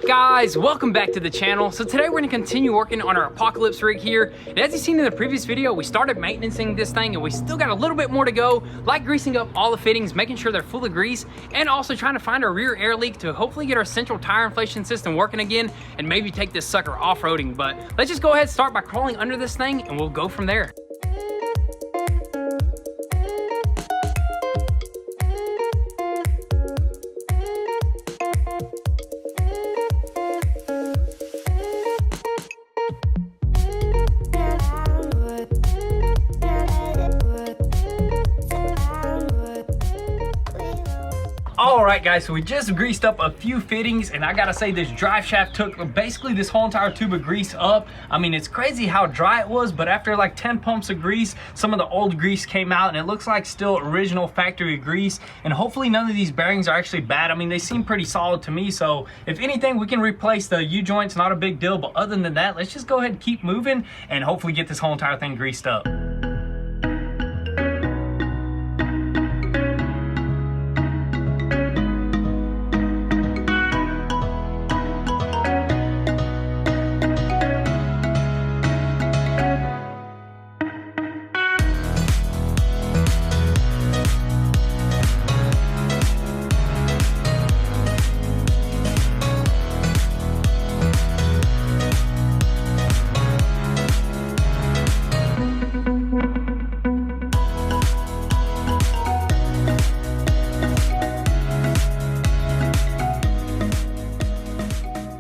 guys, welcome back to the channel. So today we're going to continue working on our Apocalypse rig here. And as you've seen in the previous video, we started maintaining this thing and we still got a little bit more to go, like greasing up all the fittings, making sure they're full of grease, and also trying to find our rear air leak to hopefully get our central tire inflation system working again and maybe take this sucker off-roading. But let's just go ahead and start by crawling under this thing and we'll go from there. Alright guys, so we just greased up a few fittings and I gotta say this drive shaft took basically this whole entire tube of grease up. I mean, it's crazy how dry it was, but after like 10 pumps of grease, some of the old grease came out and it looks like still original factory grease, and hopefully none of these bearings are actually bad. I mean, they seem pretty solid to me, so if anything we can replace the U-joints, not a big deal, but other than that, let's just go ahead and keep moving and hopefully get this whole entire thing greased up.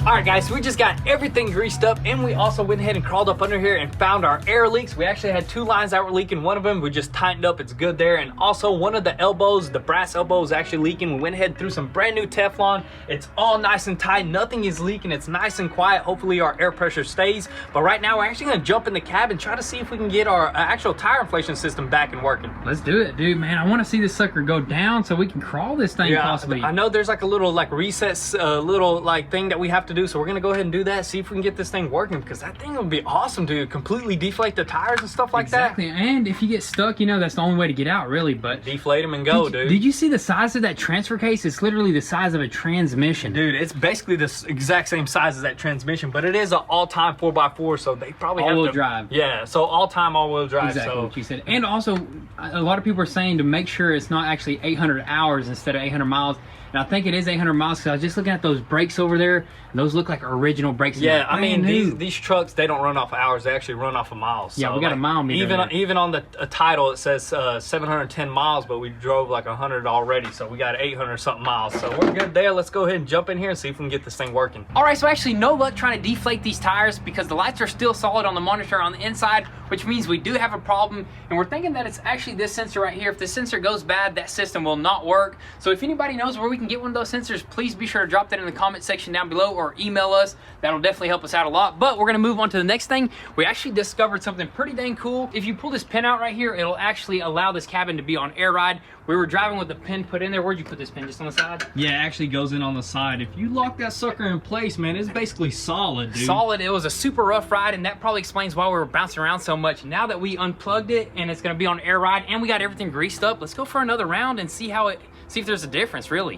Alright guys, so we just got everything greased up and we also went ahead and crawled up under here and found our air leaks. We actually had two lines that were leaking. One of them we just tightened up, it's good there. And also one of the elbows, the brass elbow, is actually leaking. We went ahead and threw some brand new Teflon. It's all nice and tight, nothing is leaking, it's nice and quiet. Hopefully our air pressure stays. But right now we're actually going to jump in the cab and try to see if we can get our actual tire inflation system back and working. Let's do it, dude. Man, I want to see this sucker go down so we can crawl this thing possibly. I know there's like a little like recess little like thing that we have to do, so we're gonna go ahead and do that, see if we can get this thing working, because that thing would be awesome to completely deflate the tires and stuff like exactly. that. And if you get stuck, you know, that's the only way to get out, really. But deflate them and go, dude. Did you see the size of that transfer case? It's literally the size of a transmission. Dude, it's basically the exact same size as that transmission, but it is an all-time 4x4, so they probably have all-wheel drive. Yeah, so all-time all-wheel drive. Exactly so what you said. And also, a lot of people are saying to make sure it's not actually 800 hours instead of 800 miles. And I think it is 800 miles, because I was just looking at those brakes over there, and those look like original brakes. Yeah, I mean, these trucks, they don't run off of hours, they actually run off of miles. Yeah, so we got a mile meter. Even on the title, it says 710 miles, but we drove like 100 already, so we got 800 something miles. So we're good there. Let's go ahead and jump in here and see if we can get this thing working. All right, so actually no luck trying to deflate these tires because the lights are still solid on the monitor on the inside, which means we do have a problem. And we're thinking that it's actually this sensor right here. If the sensor goes bad, that system will not work. So if anybody knows where we can get one of those sensors, please be sure to drop that in the comment section down below or email us. That'll definitely help us out a lot. But we're gonna move on to the next thing. We actually discovered something pretty dang cool. If you pull this pin out right here, it'll actually allow this cabin to be on air ride. We were driving with the pin put in there. Where'd you put this pin? Just on the side? Yeah, it actually goes in on the side. If you lock that sucker in place, man, it's basically solid, dude. Solid. It was a super rough ride, and that probably explains why we were bouncing around so much. Now that we unplugged it and it's gonna be on air ride and we got everything greased up, let's go for another round and see if there's a difference, really.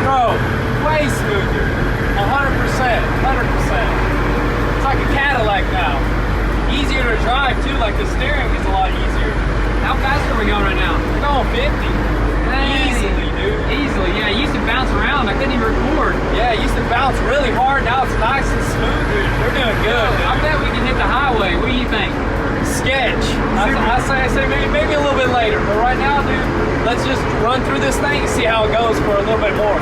Bro, way smoother. 100%, 100%. It's like a Cadillac now. Easier to drive too, like the steering is a lot easier. How fast are we going right now? We're going 50. Easily, dude. Easily, yeah. It used to bounce around. I couldn't even record. Yeah, it used to bounce really hard. Now it's nice and smooth, dude. We're doing good. I bet we can hit the highway. What do you think? Sketch. I say maybe a little bit later. But right now, dude, let's just run through this thing and see how it goes for a little bit more.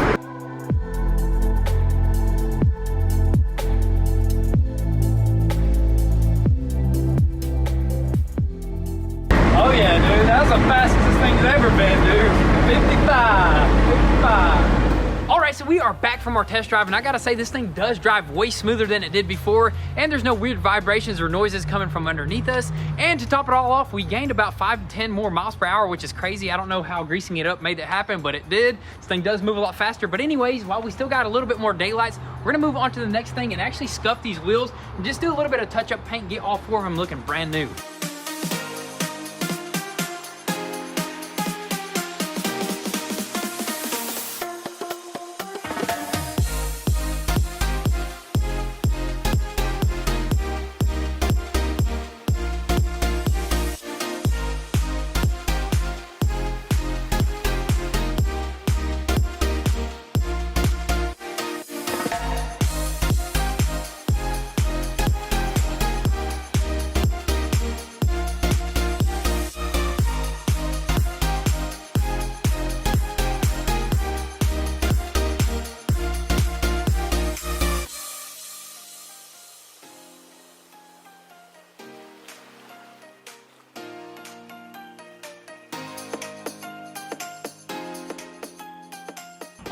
Oh yeah, dude, that's the fastest this thing's ever been, dude. 55. right, so we are back from our test drive, and I gotta say this thing does drive way smoother than it did before, and there's no weird vibrations or noises coming from underneath us. And to top it all off, we gained about 5 to 10 more miles per hour, which is crazy. I don't know how greasing it up made that happen, but it did. This thing does move a lot faster. But anyways, while we still got a little bit more daylights, we're gonna move on to the next thing and actually scuff these wheels and just do a little bit of touch-up paint, get all 4 of them looking brand new.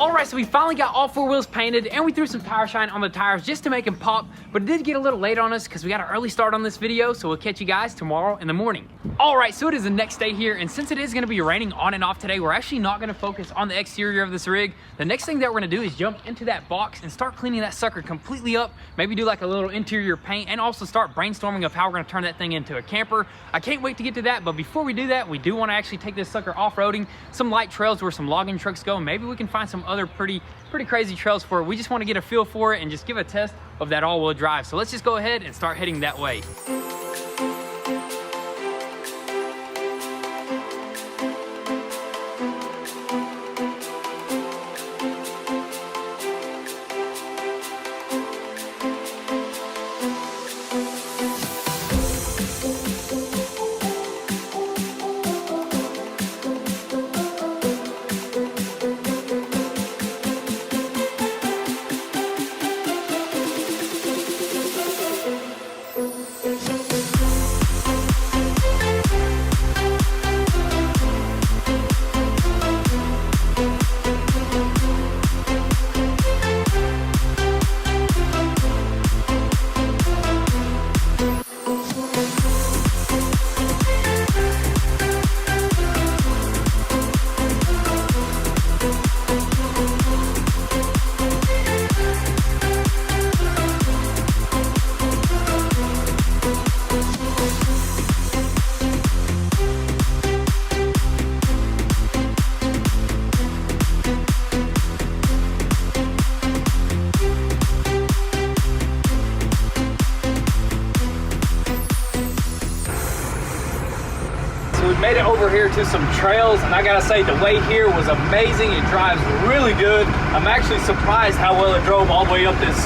All right, so we finally got all 4 wheels painted, and we threw some tire shine on the tires just to make them pop, but it did get a little late on us because we got an early start on this video, so we'll catch you guys tomorrow in the morning. All right, so it is the next day here, and since it is gonna be raining on and off today, we're actually not gonna focus on the exterior of this rig. The next thing that we're gonna do is jump into that box and start cleaning that sucker completely up, maybe do like a little interior paint, and also start brainstorming of how we're gonna turn that thing into a camper. I can't wait to get to that, but before we do that, we do wanna actually take this sucker off-roading, some light trails where some logging trucks go, and maybe we can find some other pretty crazy trails for it. We just want to get a feel for it and just give a test of that all-wheel drive. So let's just go ahead and start heading that way. Made it over here to some trails, and I gotta say the way here was amazing. It drives really good. I'm actually surprised how well it drove all the way up this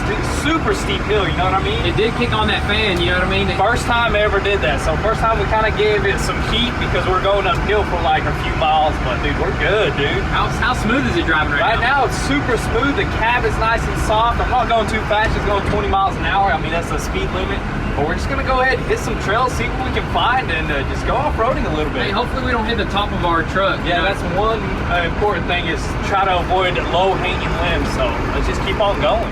super steep hill, you know what I mean? It did kick on that fan, you know what I mean? First time I ever did that. So first time we kind of gave it some heat because we're going uphill for like a few miles, but dude, we're good, dude. How smooth is it driving Right now it's super smooth. The cab is nice and soft. I'm not going too fast, just going 20 miles an hour. I mean, that's the speed limit. But we're just gonna go ahead and hit some trails, see what we can find, and just go off-roading a little bit. Hey, hopefully we don't hit the top of our truck. Yeah, that's one important thing, is try to avoid low-hanging limbs. So let's just keep on going.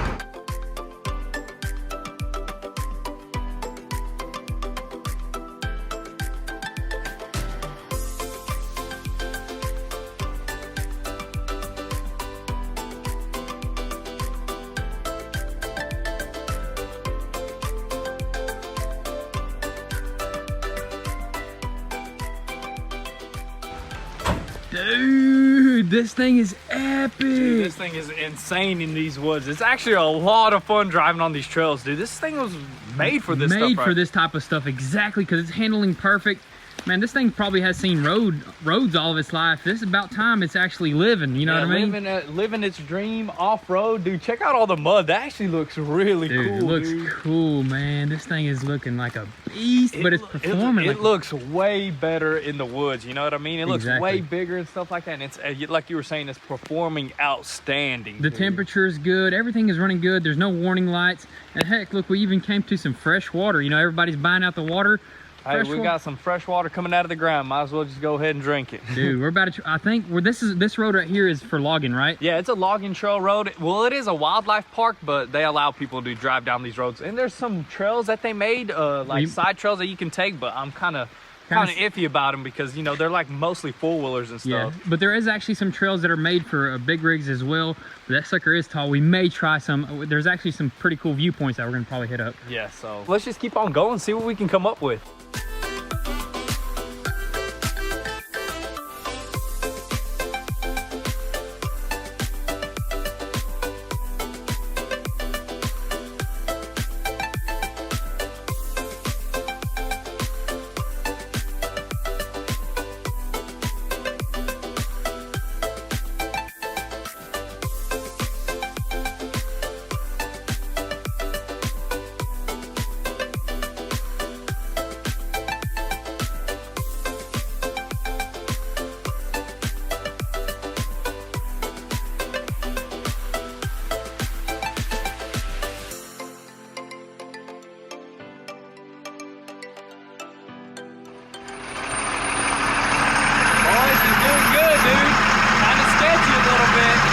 Dude, this thing is epic. Dude, this thing is insane in these woods. It's actually a lot of fun driving on these trails, dude. This thing was made for this stuff. Made for this type of stuff, exactly, because it's handling perfect. Man, this thing probably has seen roads all of its life. This is about time it's actually living, you know what I mean? Living its dream off-road. Dude, check out all the mud. That actually looks really cool, It looks cool, man. This thing is looking like a beast, but it's performing. It looks way better in the woods, you know what I mean? It looks way bigger and stuff like that. And it's, like you were saying, it's performing outstanding. The temperature is good. Everything is running good. There's no warning lights. And heck, look, we even came to some fresh water. You know, everybody's buying out the water. Hey, we got some fresh water coming out of the ground. Might as well just go ahead and drink it. Dude, we're about to, I think this road right here is for logging, right? Yeah, it's a logging trail road. Well, it is a wildlife park, but they allow people to drive down these roads. And there's some trails that they made, like side trails that you can take, but I'm kind of iffy about them because, you know, they're like mostly four-wheelers and stuff. Yeah, but there is actually some trails that are made for big rigs as well. But that sucker is tall. We may try some. There's actually some pretty cool viewpoints that we're gonna probably hit up. Yeah, so let's just keep on going, see what we can come up with.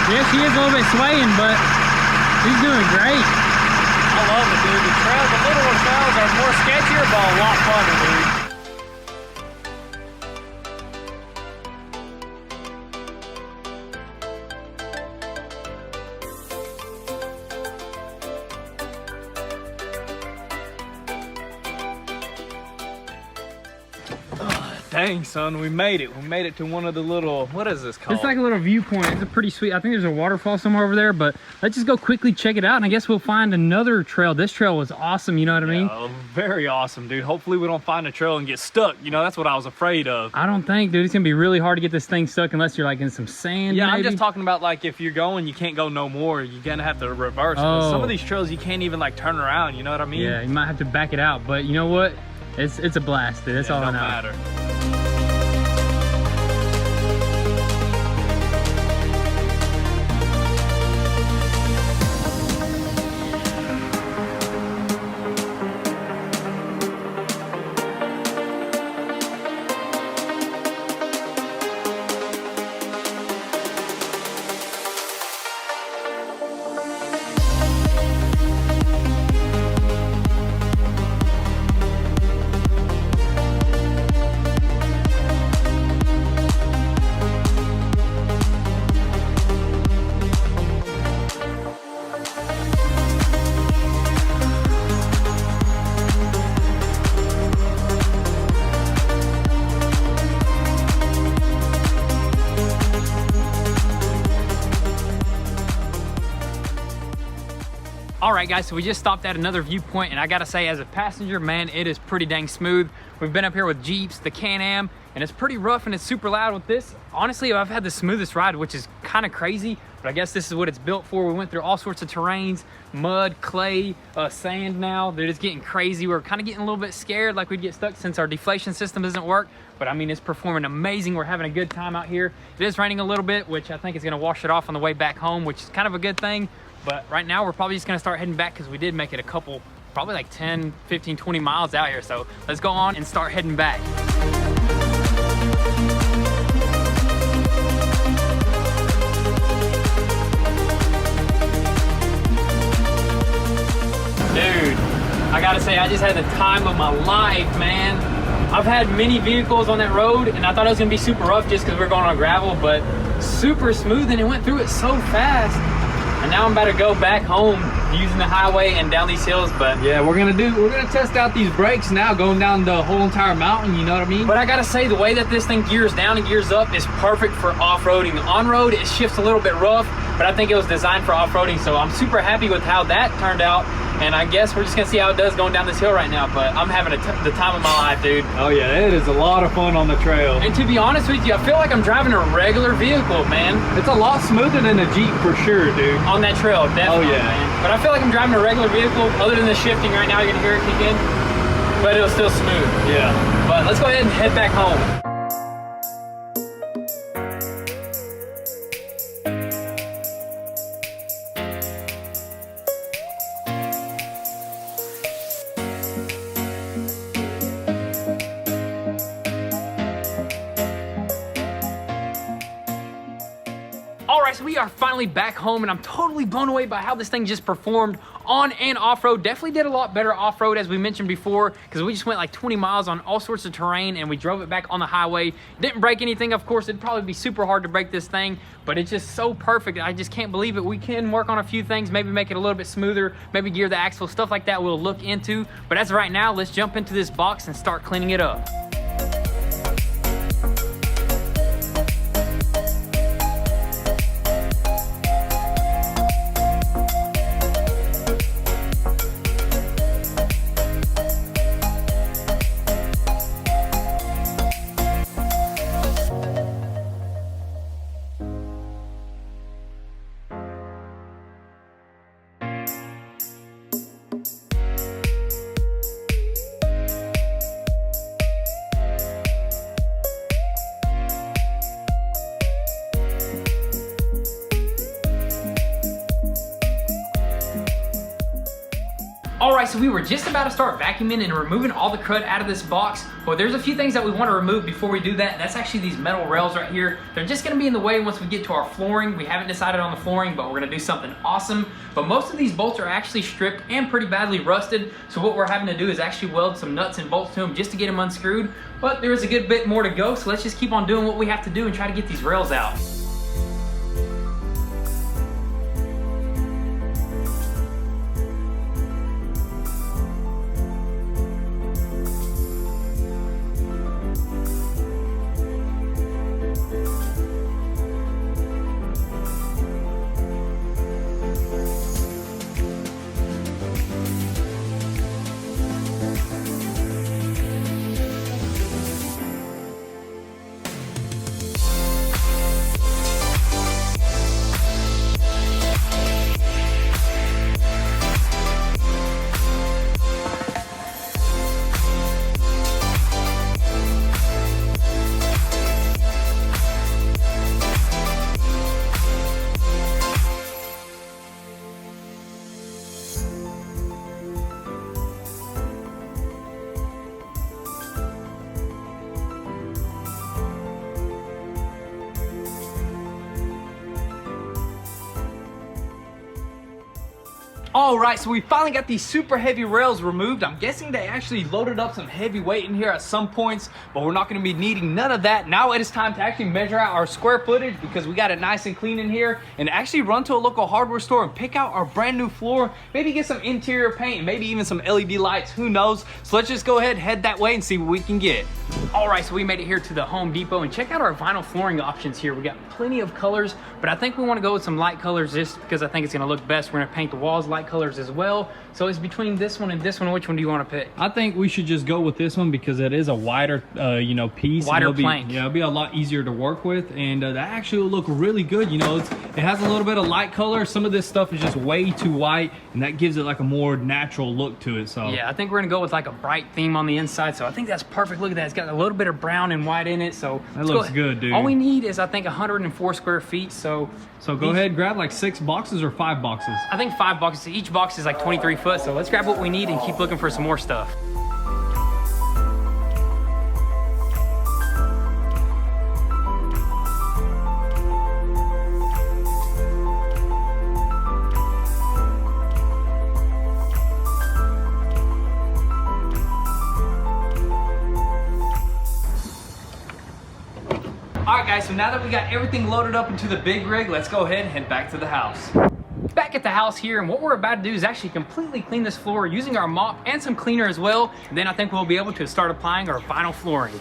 Yeah, she is a little bit swaying, but she's doing great. I love it, dude. The little trails are more sketchier, but a lot funner, dude. Dang, son, we made it. We made it to one of the little, what is this called? It's like a little viewpoint. It's a pretty sweet, I think there's a waterfall somewhere over there, but let's just go quickly check it out, and I guess we'll find another trail. This trail was awesome, you know what I mean? Very awesome, dude. Hopefully we don't find a trail and get stuck. You know, that's what I was afraid of. I don't think, dude, it's gonna be really hard to get this thing stuck unless you're like in some sand, Yeah, maybe. I'm just talking about like if you're going, you can't go no more. You're gonna have to reverse. Oh. Some of these trails, you can't even like turn around, you know what I mean? Yeah, you might have to back it out, but you know what? It's a blast, dude. That's all I know. Matter. All right, guys, so we just stopped at another viewpoint, and I gotta say, as a passenger, man, it is pretty dang smooth. We've been up here with Jeeps, the Can-Am, and it's pretty rough and it's super loud with this. Honestly, I've had the smoothest ride, which is kind of crazy, but I guess this is what it's built for. We went through all sorts of terrains, mud, clay, sand now. They're just getting crazy. We're kind of getting a little bit scared, like we'd get stuck since our deflation system doesn't work, but I mean, it's performing amazing. We're having a good time out here. It is raining a little bit, which I think is gonna wash it off on the way back home, which is kind of a good thing. But right now we're probably just gonna start heading back because we did make it a couple, probably like 10, 15, 20 miles out here. So let's go on and start heading back. Dude, I gotta say, I just had the time of my life, man. I've had many vehicles on that road and I thought it was gonna be super rough just because we're going on gravel, but super smooth, and it went through it so fast. And now I'm about to go back home using the highway and down these hills, but yeah, we're gonna test out these brakes now, going down the whole entire mountain, you know what I mean? But I gotta say, the way that this thing gears down and gears up is perfect for off-roading. On-road, it shifts a little bit rough, but I think it was designed for off-roading, so I'm super happy with how that turned out. And I guess we're just gonna see how it does going down this hill right now, but I'm having the time of my life, dude. Oh yeah, it is a lot of fun on the trail. And to be honest with you, I feel like I'm driving a regular vehicle, man. It's a lot smoother than a Jeep for sure, dude. On that trail, definitely, oh, yeah. man. But I feel like I'm driving a regular vehicle, other than the shifting right now, you're gonna hear it kick in, but it was still smooth. Yeah. But let's go ahead and head back home. right, so we are finally back home, and I'm totally blown away by how this thing just performed on and off-road. Definitely did a lot better off-road, as we mentioned before, because we just went like 20 miles on all sorts of terrain, and we drove it back on the highway. Didn't break anything, of course. It'd probably be super hard to break this thing, but it's just so perfect. I just can't believe it. We can work on a few things, maybe make it a little bit smoother, maybe gear the axle, stuff like that we'll look into. But as of right now, let's jump into this box and start cleaning it up. All right, so we were just about to start vacuuming and removing all the crud out of this box, but there's a few things that we want to remove before we do that. That's actually these metal rails right here. They're just gonna be in the way once we get to our flooring. We haven't decided on the flooring, but we're gonna do something awesome. But most of these bolts are actually stripped and pretty badly rusted, so what we're having to do is actually weld some nuts and bolts to them just to get them unscrewed. But there is a good bit more to go, so let's just keep on doing what we have to do and try to get these rails out. All right, so we finally got these super heavy rails removed. I'm guessing they actually loaded up some heavy weight in here at some points, but we're not gonna be needing none of that. Now it is time to actually measure out our square footage because we got it nice and clean in here, and actually run to a local hardware store and pick out our brand new floor, maybe get some interior paint, and maybe even some LED lights, who knows? So let's just go ahead, head that way and see what we can get. All right, so we made it here to the Home Depot, and check out our vinyl flooring options here. We got plenty of colors, but I think we wanna go with some light colors just because I think it's gonna look best. We're gonna paint the walls light colors as well. So it's between this one and this one. Which one do you want to pick? I think we should just go with this one because it is a wider, you know, piece. Wider plank. Yeah, it'll be a lot easier to work with, and that actually will look really good. You know, it has a little bit of light color. Some of this stuff is just way too white, and that gives it like a more natural look to it. So yeah, I think we're gonna go with like a bright theme on the inside. So I think that's perfect. Look at that. It's got a little bit of brown and white in it. So that looks good, dude. All we need is I think 104 square feet. So go ahead, grab like 6 boxes or 5 boxes. I think 5 boxes. Each box is like 23 foot. So let's grab what we need and keep looking for some more stuff. All right, guys, so now that we got everything loaded up into the big rig, let's go ahead and head back to the house. Back at the house here, and what we're about to do is actually completely clean this floor using our mop and some cleaner as well. And then I think we'll be able to start applying our vinyl flooring.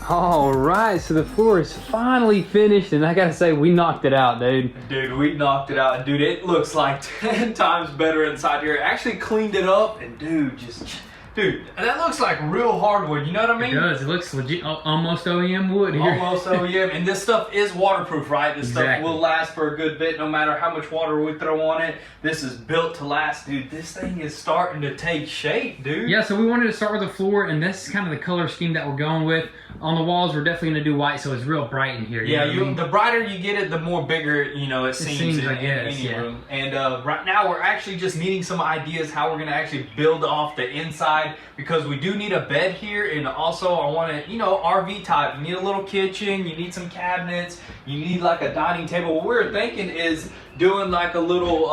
All right, so the floor is finally finished, and I gotta say, we knocked it out, dude. Dude, we knocked it out. Dude, it looks like 10 times better inside here. Actually cleaned it up, and dude, just Dude, that looks like real hardwood, you know what I mean? It does. It looks legit, almost OEM wood here. Almost OEM, and this stuff is waterproof, right? This stuff will last for a good bit no matter how much water we throw on it. This is built to last, dude. This thing is starting to take shape, dude. Yeah, so we wanted to start with the floor, and this is kind of the color scheme that we're going with. On the walls, we're definitely going to do white, so it's real bright in here. Yeah, the brighter you get it, the more bigger, you know, it seems in any room. And right now, we're actually just needing some ideas how we're going to actually build off the inside, because we do need a bed here, and also I want to, you know, RV type. You need a little kitchen, you need some cabinets, you need like a dining table. What we're thinking is doing like a little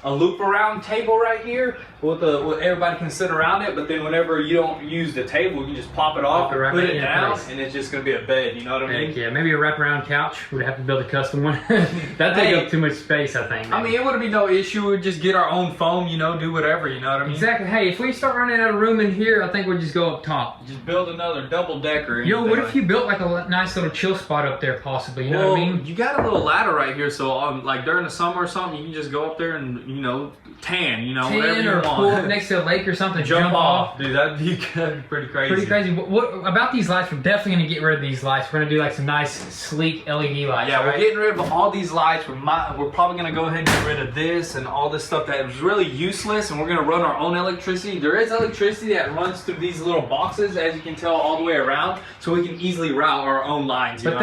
a loop around table right here with everybody can sit around it, but then whenever you don't use the table, you can just plop it off and put it down, and it's just gonna be a bed, you know what I mean? Yeah, maybe a wraparound couch. We'd have to build a custom one. That'd take up too much space, I think. I mean, it wouldn't be no issue. We'd just get our own foam, you know, do whatever, you know what I mean? Exactly. Hey, if we start running out of room in here, I think we'll just go up top. Just build another double decker. Yo, what if you built like a nice little chill spot up there possibly, you know what I mean? You got a little ladder right here, so like during the summer or something, you can just go up there and, you know, tan, you know, whatever you want. Pull up next to a lake or something, jump off. Dude, that'd be pretty crazy. Pretty crazy. What about these lights? We're definitely going to get rid of these lights. We're going to do like some nice, sleek LED lights. Yeah, right? We're getting rid of all these lights. We're probably going to go ahead and get rid of this and all this stuff that is really useless, and we're going to run our own electricity. There is electricity that runs through these little boxes, as you can tell, all the way around, so we can easily route our own lines. But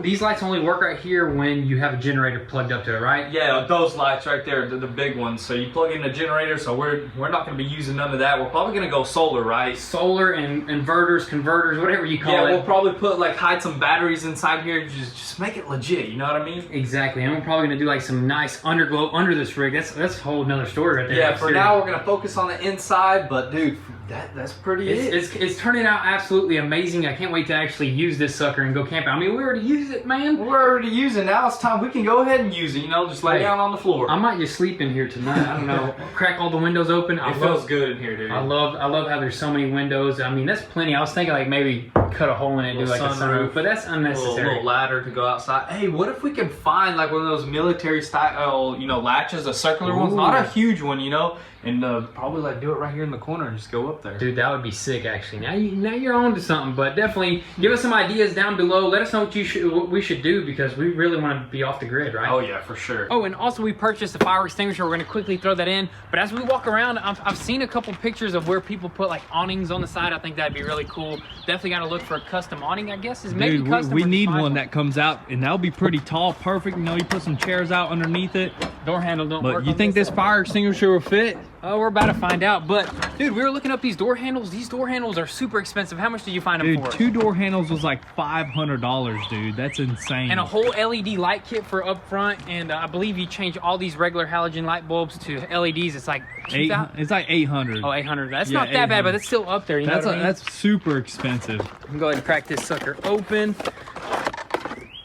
these lights only work right here when you have a generator plugged up to it, right? Yeah, those lights right there, they're the big ones. So you plug in the generator, so we're not going to be using none of that. We're probably going to go solar, right? Solar and inverters, converters, whatever you call it. Yeah, we'll probably hide some batteries inside here, just make it legit, you know what I mean? Exactly, and we're probably going to do like some nice underglow under this rig. That's a whole nother story right there. Yeah, for now we're going to focus on the inside, but dude, that's pretty It's turning out absolutely amazing. I can't wait to actually use this sucker and go camping. I mean, we already used it, man. We're already using it. Now it's time. We can go ahead and use it, you know, just lay down on the floor. I might just sleep in here tonight. I don't know. Crack all the windows open. It feels good in here, dude. I love how there's so many windows. I mean, that's plenty. I was thinking like maybe cut a hole in it and do like a sunroof, but that's unnecessary. A little ladder to go outside. Hey, what if we can find like one of those military style, you know, latches, a circular ones, not a huge one, you know, and probably like do it right here in the corner and just go up there. Dude, that would be sick actually. Now you're on to something, but definitely give us some ideas down below. Let us know what we should do, because we really want to be off the grid, right? Oh yeah, for sure. Oh, and also we purchased a fire extinguisher. We're going to quickly throw that in, but as we walk around, I've seen a couple pictures of where people put like awnings on the side. I think that'd be really cool. Definitely got to look for a custom awning, I guess. Maybe custom. We need one that comes out, and that'll be pretty tall, perfect. You know, you put some chairs out underneath it. Door handle don't work. But you think this fire extinguisher will fit? Oh, we're about to find out. But dude, we were looking up these door handles. These door handles are super expensive. How much did you find them for? Dude, 2 door handles was like $500, dude. That's insane. And a whole LED light kit for up front. And I believe you change all these regular halogen light bulbs to LEDs. It's like it's like 800. Oh, 800. That's not that bad, but it's still up there. You know what I mean? That's super expensive. I'm gonna go ahead and crack this sucker open.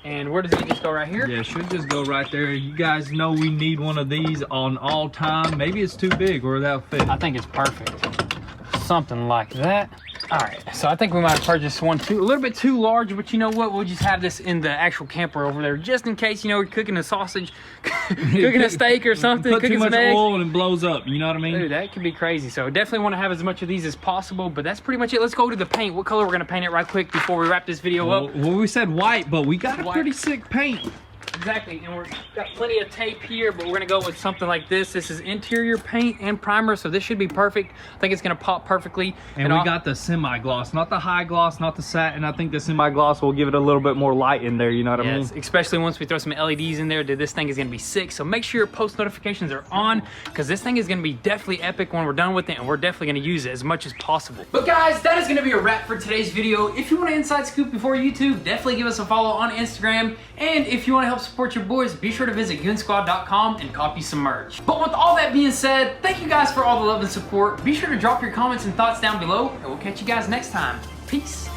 And where does it just go? Right here? Yeah, it should just go right there. You guys know we need one of these on all time. Maybe it's too big, or that'll fit. I think it's perfect. Something like that. All right, so I think we might have purchased one a little bit too large, but you know what? We'll just have this in the actual camper over there, just in case, you know, we're cooking a sausage, cooking a steak or something, put cooking too much some eggs. oil and it blows up, you know what I mean? Dude, that could be crazy. So definitely want to have as much of these as possible, but that's pretty much it. Let's go to the paint. What color we're gonna paint it right quick before we wrap this video up? Well, we said white, but we got a pretty sick paint. Exactly, and we've got plenty of tape here, but we're gonna go with something like this. This is interior paint and primer, so this should be perfect. I think it's gonna pop perfectly. And we got the semi-gloss, not the high gloss, not the satin. I think the semi-gloss will give it a little bit more light in there, you know what I mean? Especially once we throw some LEDs in there, dude, this thing is gonna be sick. So make sure your post notifications are on, because this thing is gonna be definitely epic when we're done with it, and we're definitely gonna use it as much as possible. But guys, that is gonna be a wrap for today's video. If you want an inside scoop before YouTube, definitely give us a follow on Instagram. And if you wanna help support your boys, be sure to visit goonzquad.com and copy some merch. But with all that being said, thank you guys for all the love and support. Be sure to drop your comments and thoughts down below, and we'll catch you guys next time. Peace.